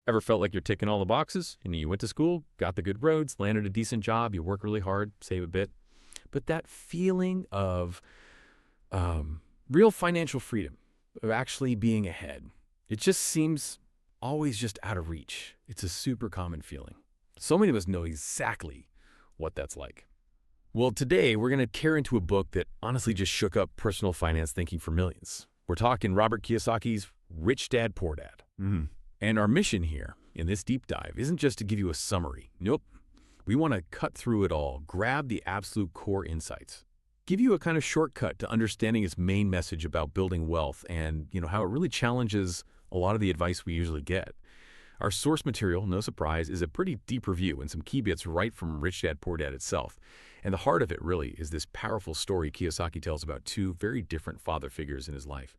Ever felt like you're ticking all the boxes? You went to school, got the good roads, landed a decent job, you work really hard, save a bit. But that feeling of real financial freedom, of actually being ahead, it just seems always just out of reach. It's a super common feeling. So many of us know exactly what that's like. Well, today we're going to tear into a book that honestly just shook up personal finance thinking for millions. We're talking Robert Kiyosaki's Rich Dad, Poor Dad. And our mission here in this deep dive isn't just to give you a summary. Nope. We want to cut through it all, grab the absolute core insights, give you a kind of shortcut to understanding its main message about building wealth and, how it really challenges a lot of the advice we usually get. Our source material, no surprise, is a pretty deep review and some key bits right from Rich Dad, Poor Dad itself. And the heart of it really is this powerful story Kiyosaki tells about two very different father figures in his life.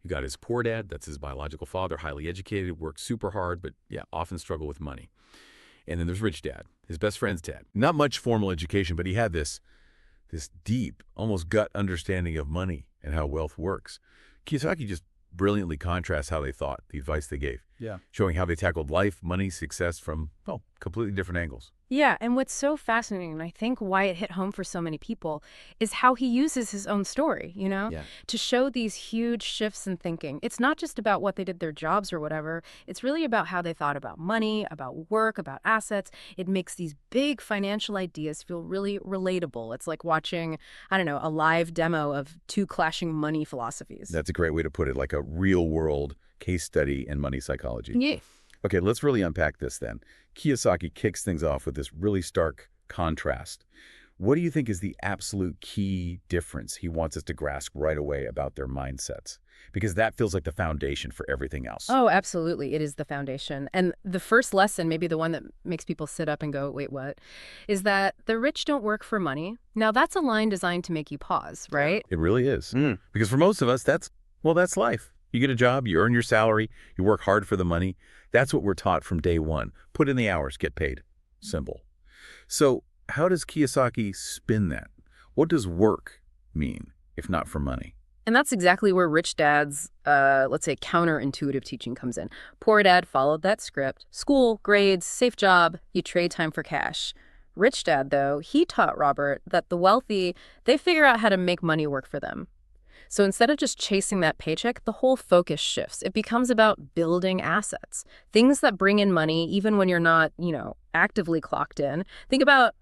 You got his poor dad, that's his biological father, highly educated, worked super hard, but often struggled with money. And then there's Rich Dad, his best friend's dad. Not much formal education, but he had this deep, almost gut understanding of money and how wealth works. Kiyosaki just brilliantly contrasts how they thought, the advice they gave. Showing how they tackled life, money, success from, completely different angles. Yeah, and what's so fascinating, and I think why it hit home for so many people, is how he uses his own story, to show these huge shifts in thinking. It's not just about what they did their jobs or whatever. It's really about how they thought about money, about work, about assets. It makes these big financial ideas feel really relatable. It's like watching, a live demo of two clashing money philosophies. That's a great way to put it, like a real-world case study in money psychology. Yeah. Okay, let's really unpack this then. Kiyosaki kicks things off with this really stark contrast. What do you think is the absolute key difference he wants us to grasp right away about their mindsets? Because that feels like the foundation for everything else. Oh, absolutely. It is the foundation. And the first lesson, maybe the one that makes people sit up and go, wait, what? Is that the rich don't work for money. Now, that's a line designed to make you pause, right? It really is. Because for most of us, that's life. You get a job, you earn your salary, you work hard for the money. That's what we're taught from day one. Put in the hours, get paid. Simple. So how does Kiyosaki spin that? What does work mean, if not for money? And that's exactly where Rich Dad's, let's say, counterintuitive teaching comes in. Poor Dad followed that script. School, grades, safe job, you trade time for cash. Rich Dad, though, he taught Robert that the wealthy, they figure out how to make money work for them. So instead of just chasing that paycheck, the whole focus shifts. It becomes about building assets, things that bring in money even when you're not, actively clocked in. Think about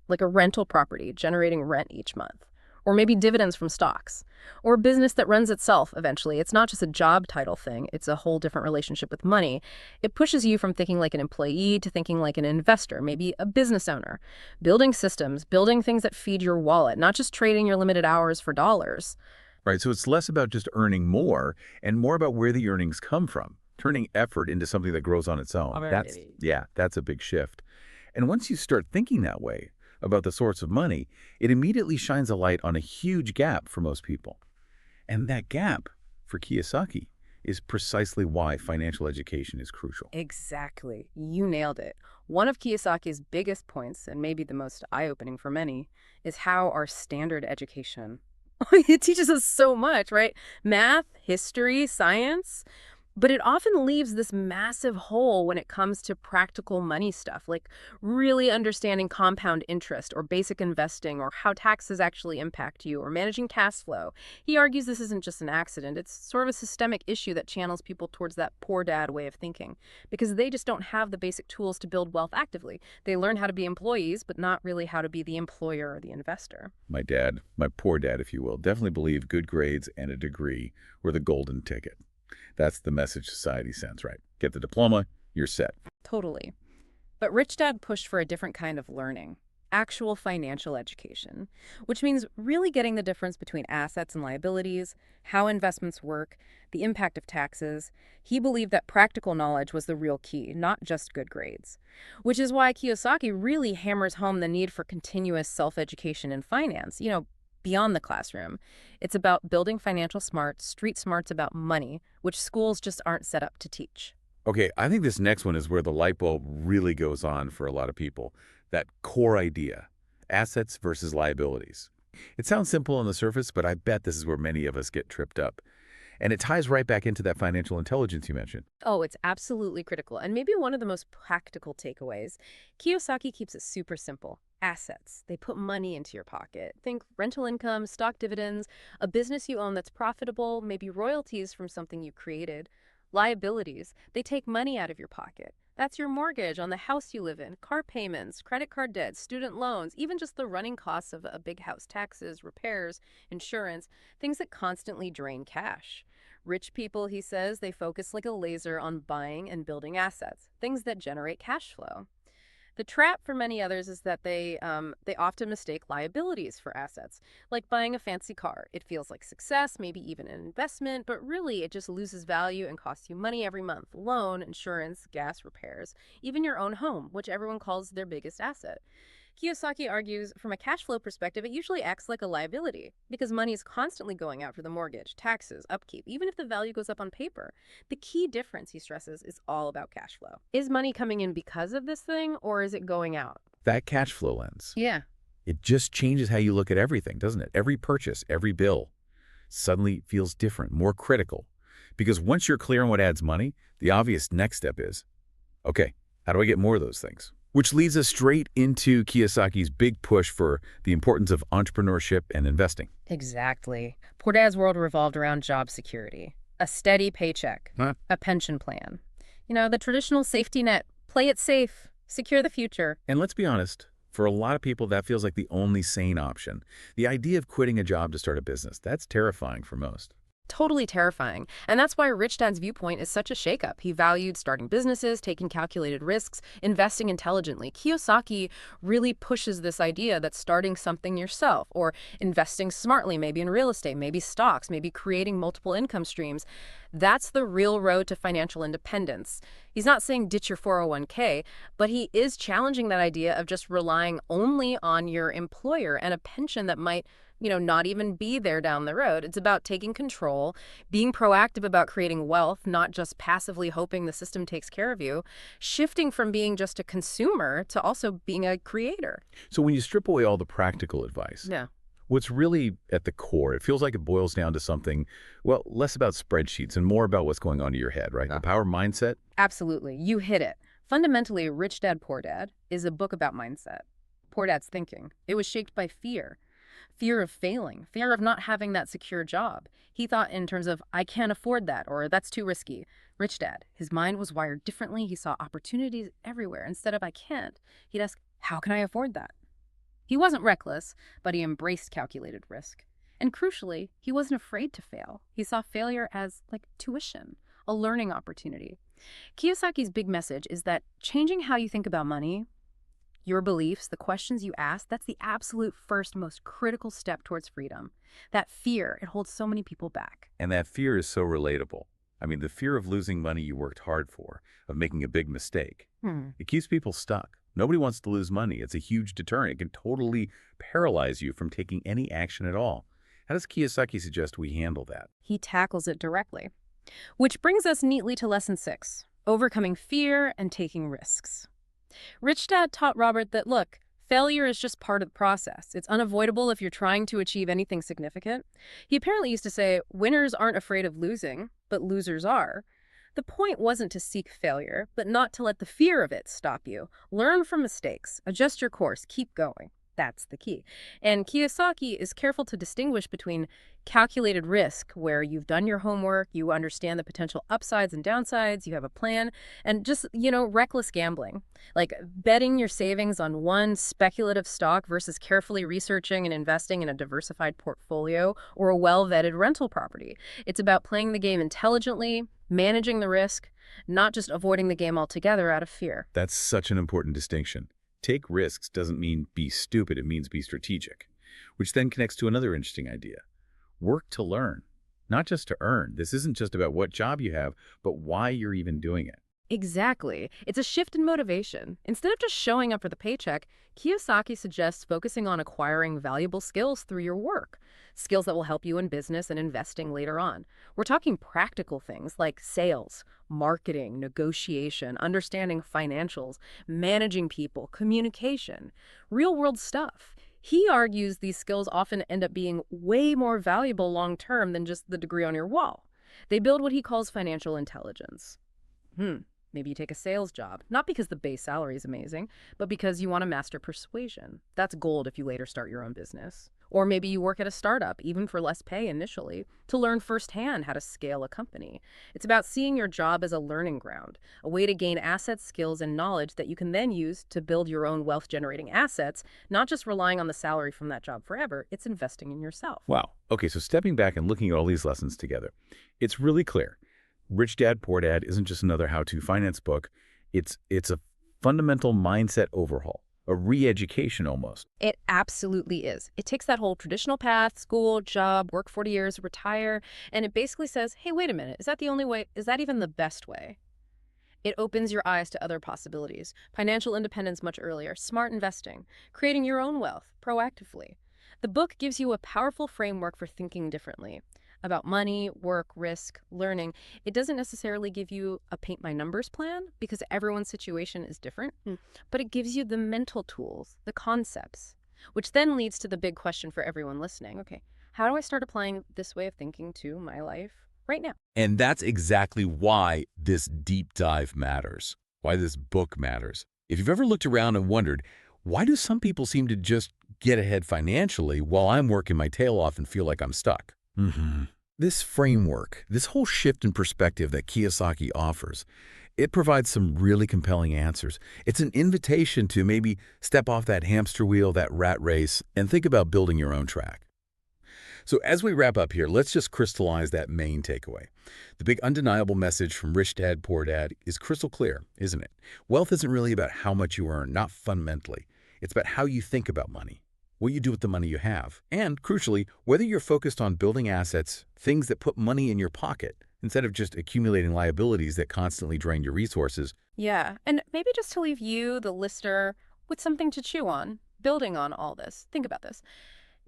like a rental property generating rent each month, or maybe dividends from stocks, or a business that runs itself eventually. It's not just a job title thing. It's a whole different relationship with money. It pushes you from thinking like an employee to thinking like an investor, maybe a business owner, building systems, building things that feed your wallet, not just trading your limited hours for dollars. Right, so it's less about just earning more and more about where the earnings come from, turning effort into something that grows on its own. That's a big shift. And once you start thinking that way about the source of money, it immediately shines a light on a huge gap for most people. And that gap, for Kiyosaki, is precisely why financial education is crucial. Exactly. You nailed it. One of Kiyosaki's biggest points, and maybe the most eye-opening for many, is how our standard education it teaches us so much, right? Math, history, science. But it often leaves this massive hole when it comes to practical money stuff, like really understanding compound interest or basic investing or how taxes actually impact you or managing cash flow. He argues this isn't just an accident. It's sort of a systemic issue that channels people towards that poor dad way of thinking because they just don't have the basic tools to build wealth actively. They learn how to be employees, but not really how to be the employer or the investor. My dad, my poor dad, if you will, definitely believed good grades and a degree were the golden ticket. That's the message society sends, right? Get the diploma, you're set. Totally. But Rich Dad pushed for a different kind of learning, actual financial education, which means really getting the difference between assets and liabilities, how investments work, the impact of taxes. He believed that practical knowledge was the real key, not just good grades, which is why Kiyosaki really hammers home the need for continuous self-education in finance, beyond the classroom. It's about building financial smarts, street smarts about money, which schools just aren't set up to teach. Okay, I think this next one is where the light bulb really goes on for a lot of people. That core idea, assets versus liabilities. It sounds simple on the surface, but I bet this is where many of us get tripped up. And it ties right back into that financial intelligence you mentioned. Oh, it's absolutely critical. And maybe one of the most practical takeaways, Kiyosaki keeps it super simple. Assets. They put money into your pocket. Think rental income, stock dividends, a business you own that's profitable, maybe royalties from something you created. Liabilities. They take money out of your pocket. That's your mortgage on the house you live in, car payments, credit card debt, student loans, even just the running costs of a big house, taxes, repairs, insurance, things that constantly drain cash. Rich people, he says, they focus like a laser on buying and building assets, things that generate cash flow. The trap for many others is that they often mistake liabilities for assets, like buying a fancy car. It feels like success, maybe even an investment, but really it just loses value and costs you money every month. Loan, insurance, gas repairs, even your own home, which everyone calls their biggest asset. Kiyosaki argues from a cash flow perspective, it usually acts like a liability because money is constantly going out for the mortgage, taxes, upkeep, even if the value goes up on paper. The key difference, he stresses, is all about cash flow. Is money coming in because of this thing or is it going out? That cash flow lens, Yeah. it just changes how you look at everything, doesn't it? Every purchase, every bill suddenly feels different, more critical. Because once you're clear on what adds money, the obvious next step is, okay, how do I get more of those things? Which leads us straight into Kiyosaki's big push for the importance of entrepreneurship and investing. Exactly. Poor Dad's world revolved around job security, a steady paycheck, Huh? a pension plan. The traditional safety net, play it safe, secure the future. And let's be honest, for a lot of people, that feels like the only sane option. The idea of quitting a job to start a business, that's terrifying for most. Totally terrifying. And that's why Rich Dad's viewpoint is such a shakeup. He valued starting businesses, taking calculated risks, investing intelligently. Kiyosaki really pushes this idea that starting something yourself or investing smartly, maybe in real estate, maybe stocks, maybe creating multiple income streams, that's the real road to financial independence. He's not saying ditch your 401k, but he is challenging that idea of just relying only on your employer and a pension that might not even be there down the road. It's about taking control, being proactive about creating wealth, not just passively hoping the system takes care of you, shifting from being just a consumer to also being a creator. So when you strip away all the practical advice, Yeah. what's really at the core, it feels like it boils down to something, well, less about spreadsheets and more about what's going on in your head, right? The power mindset. Absolutely. You hit it. Fundamentally, Rich Dad, Poor Dad is a book about mindset. Poor Dad's thinking. It was shaped by fear. Fear of failing, fear of not having that secure job. He thought in terms of, I can't afford that, or that's too risky. Rich Dad, his mind was wired differently. He saw opportunities everywhere. Instead of, I can't, he'd ask, how can I afford that? He wasn't reckless, but he embraced calculated risk. And crucially, he wasn't afraid to fail. He saw failure as like tuition, a learning opportunity. Kiyosaki's big message is that changing how you think about money, your beliefs, the questions you ask, that's the absolute first, most critical step towards freedom. That fear, it holds so many people back. And that fear is so relatable. I mean, the fear of losing money you worked hard for, of making a big mistake. It keeps people stuck. Nobody wants to lose money. It's a huge deterrent. It can totally paralyze you from taking any action at all. How does Kiyosaki suggest we handle that? He tackles it directly. Which brings us neatly to lesson 6, overcoming fear and taking risks. Rich Dad taught Robert that, look, failure is just part of the process. It's unavoidable if you're trying to achieve anything significant. He apparently used to say, winners aren't afraid of losing, but losers are. The point wasn't to seek failure, but not to let the fear of it stop you. Learn from mistakes, adjust your course, keep going. That's the key. And Kiyosaki is careful to distinguish between calculated risk, where you've done your homework, you understand the potential upsides and downsides, you have a plan, and just, reckless gambling, like betting your savings on one speculative stock versus carefully researching and investing in a diversified portfolio or a well-vetted rental property. It's about playing the game intelligently, managing the risk, not just avoiding the game altogether out of fear. That's such an important distinction. Take risks doesn't mean be stupid, it means be strategic, which then connects to another interesting idea. Work to learn, not just to earn. This isn't just about what job you have, but why you're even doing it. Exactly. It's a shift in motivation. Instead of just showing up for the paycheck, Kiyosaki suggests focusing on acquiring valuable skills through your work, skills that will help you in business and investing later on. We're talking practical things like sales, marketing, negotiation, understanding financials, managing people, communication, real-world stuff. He argues these skills often end up being way more valuable long-term than just the degree on your wall. They build what he calls financial intelligence. Maybe you take a sales job, not because the base salary is amazing, but because you want to master persuasion. That's gold if you later start your own business. Or maybe you work at a startup, even for less pay initially, to learn firsthand how to scale a company. It's about seeing your job as a learning ground, a way to gain assets, skills, and knowledge that you can then use to build your own wealth-generating assets, not just relying on the salary from that job forever. It's investing in yourself. Wow. Okay, so stepping back and looking at all these lessons together, it's really clear. Rich Dad, Poor Dad isn't just another how-to finance book. It's a fundamental mindset overhaul, a re-education almost. It absolutely is. It takes that whole traditional path, school, job, work 40 years, retire, and it basically says, hey, wait a minute, is that the only way? Is that even the best way? It opens your eyes to other possibilities. Financial independence much earlier, smart investing, creating your own wealth proactively. The book gives you a powerful framework for thinking differently about money, work, risk, learning. It doesn't necessarily give you a paint-by-numbers plan because everyone's situation is different, but it gives you the mental tools, the concepts, which then leads to the big question for everyone listening. Okay, how do I start applying this way of thinking to my life right now? And that's exactly why this deep dive matters, why this book matters. If you've ever looked around and wondered, why do some people seem to just get ahead financially while I'm working my tail off and feel like I'm stuck? This framework, this whole shift in perspective that Kiyosaki offers, it provides some really compelling answers. It's an invitation to maybe step off that hamster wheel, that rat race, and think about building your own track. So as we wrap up here, let's just crystallize that main takeaway. The big undeniable message from Rich Dad, Poor Dad is crystal clear, isn't it? Wealth isn't really about how much you earn, not fundamentally. It's about how you think about money, what you do with the money you have, and, crucially, whether you're focused on building assets, things that put money in your pocket, instead of just accumulating liabilities that constantly drain your resources. Yeah, and maybe just to leave you, the listener, with something to chew on, building on all this. Think about this.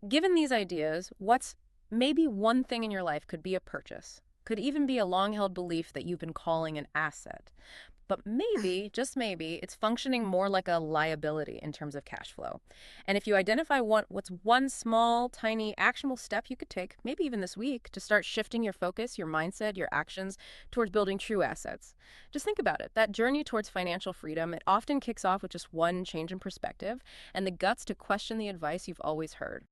Given these ideas, what's maybe one thing in your life could be a purchase, could even be a long-held belief that you've been calling an asset. But maybe, just maybe, it's functioning more like a liability in terms of cash flow. And if you identify what's one small, tiny, actionable step you could take, maybe even this week, to start shifting your focus, your mindset, your actions towards building true assets. Just think about it. That journey towards financial freedom, it often kicks off with just one change in perspective and the guts to question the advice you've always heard.